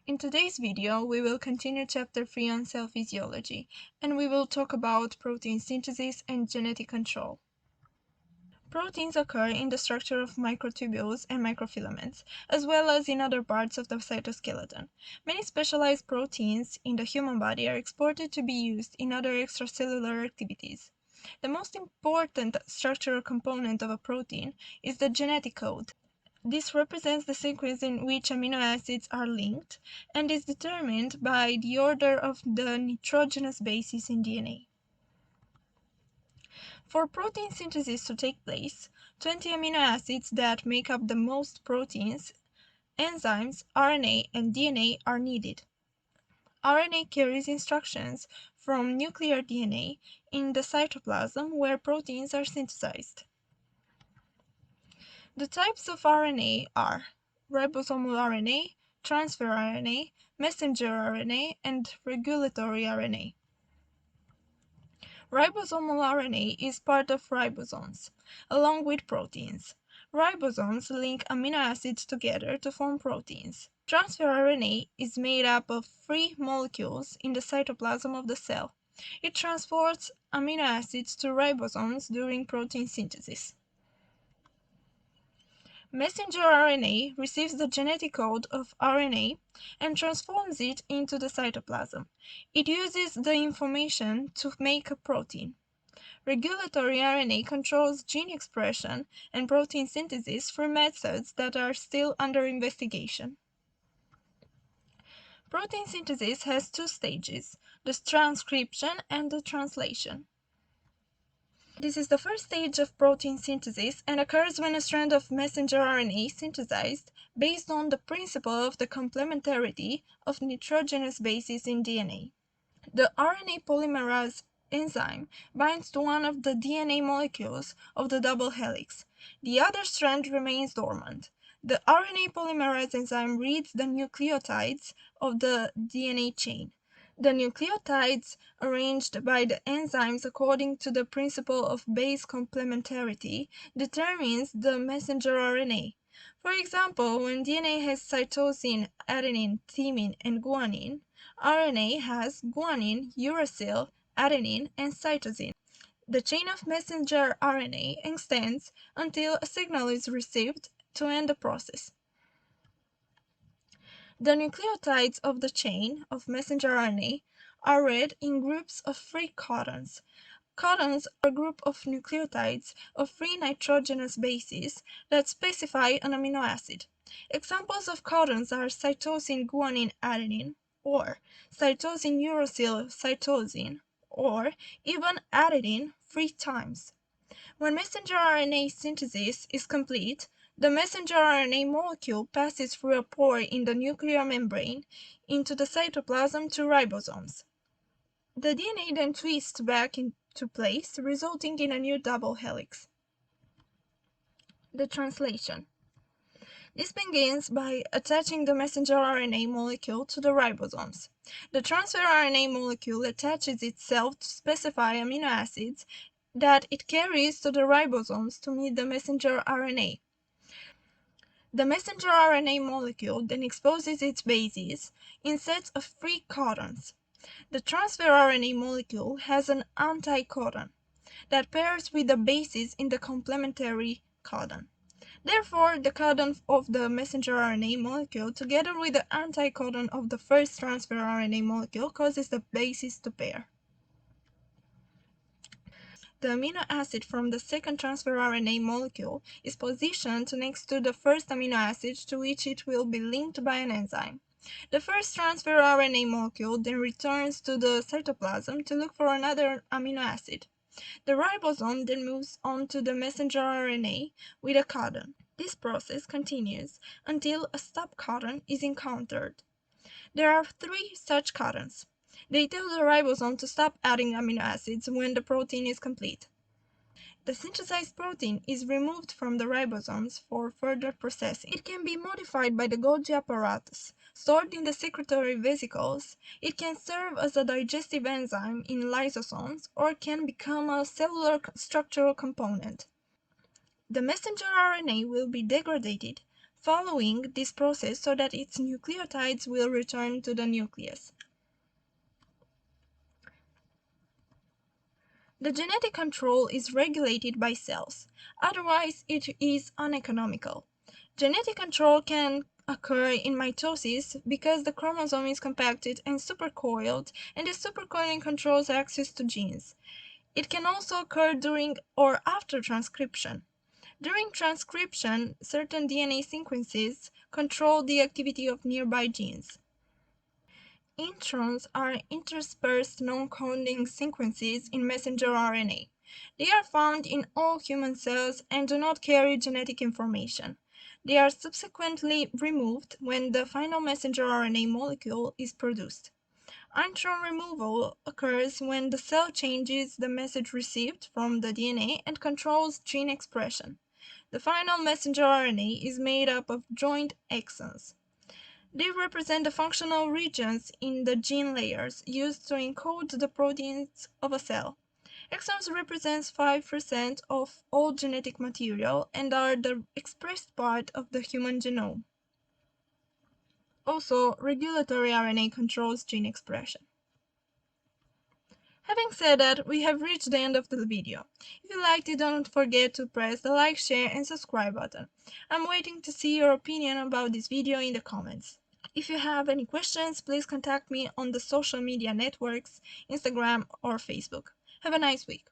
In today's video, we will continue Chapter 3 on cell physiology, and we will talk about protein synthesis and genetic control. Proteins occur in the structure of microtubules and microfilaments, as well as in other parts of the cytoskeleton. Many specialized proteins in the human body are exported to be used in other extracellular activities. The most important structural component of a protein is the genetic code. This represents the sequence in which amino acids are linked and is determined by the order of the nitrogenous bases in DNA. For protein synthesis to take place, 20 amino acids that make up the most proteins, enzymes, RNA, and DNA are needed. RNA carries instructions from nuclear DNA in the cytoplasm where proteins are synthesized. The types of RNA are ribosomal RNA, transfer RNA, messenger RNA, and regulatory RNA. Ribosomal RNA is part of ribosomes, along with proteins. Ribosomes link amino acids together to form proteins. Transfer RNA is made up of free molecules in the cytoplasm of the cell. It transports amino acids to ribosomes during protein synthesis. Messenger RNA receives the genetic code of RNA and transforms it into the cytoplasm. It uses the information to make a protein. Regulatory RNA controls gene expression and protein synthesis through methods that are still under investigation. Protein synthesis has two stages, the transcription and the translation. This is the first stage of protein synthesis and occurs when a strand of messenger RNA is synthesized based on the principle of the complementarity of nitrogenous bases in DNA. The RNA polymerase enzyme binds to one of the DNA molecules of the double helix. The other strand remains dormant. The RNA polymerase enzyme reads the nucleotides of the DNA chain. The nucleotides, arranged by the enzymes according to the principle of base complementarity, determines the messenger RNA. For example, when DNA has cytosine, adenine, thymine, and guanine, RNA has guanine, uracil, adenine, and cytosine. The chain of messenger RNA extends until a signal is received to end the process. The nucleotides of the chain of messenger RNA are read in groups of three codons. Codons are a group of nucleotides of three nitrogenous bases that specify an amino acid. Examples of codons are cytosine guanine adenine, or cytosine uracil cytosine, or even adenine 3 times. When messenger RNA synthesis is complete, the messenger RNA molecule passes through a pore in the nuclear membrane into the cytoplasm to ribosomes. The DNA then twists back into place, resulting in a new double helix. The translation. This begins by attaching the messenger RNA molecule to the ribosomes. The transfer RNA molecule attaches itself to specify amino acids that it carries to the ribosomes to meet the messenger RNA. The messenger RNA molecule then exposes its bases in sets of 3 codons. The transfer RNA molecule has an anticodon that pairs with the bases in the complementary codon. Therefore, the codon of the messenger RNA molecule together with the anticodon of the first transfer RNA molecule causes the bases to pair. The amino acid from the second transfer RNA molecule is positioned next to the first amino acid to which it will be linked by an enzyme. The first transfer RNA molecule then returns to the cytoplasm to look for another amino acid. The ribosome then moves on to the messenger RNA with a codon. This process continues until a stop codon is encountered. There are 3 such codons. They tell the ribosome to stop adding amino acids when the protein is complete. The synthesized protein is removed from the ribosomes for further processing. It can be modified by the Golgi apparatus. Stored in the secretory vesicles, it can serve as a digestive enzyme in lysosomes or can become a cellular structural component. The messenger RNA will be degraded following this process so that its nucleotides will return to the nucleus. The genetic control is regulated by cells, otherwise it is uneconomical. Genetic control can occur in mitosis because the chromosome is compacted and supercoiled, and the supercoiling controls access to genes. It can also occur during or after transcription. During transcription, certain DNA sequences control the activity of nearby genes. Introns are interspersed non-coding sequences in messenger RNA. They are found in all human cells and do not carry genetic information. They are subsequently removed when the final messenger RNA molecule is produced. Intron removal occurs when the cell changes the message received from the DNA and controls gene expression. The final messenger RNA is made up of joined exons. They represent the functional regions in the gene layers used to encode the proteins of a cell. Exons represent 5% of all genetic material and are the expressed part of the human genome. Also, regulatory RNA controls gene expression. Having said that, we have reached the end of the video. If you liked it, don't forget to press the like, share, and subscribe button. I'm waiting to see your opinion about this video in the comments. If you have any questions, please contact me on the social media networks, Instagram or Facebook. Have a nice week.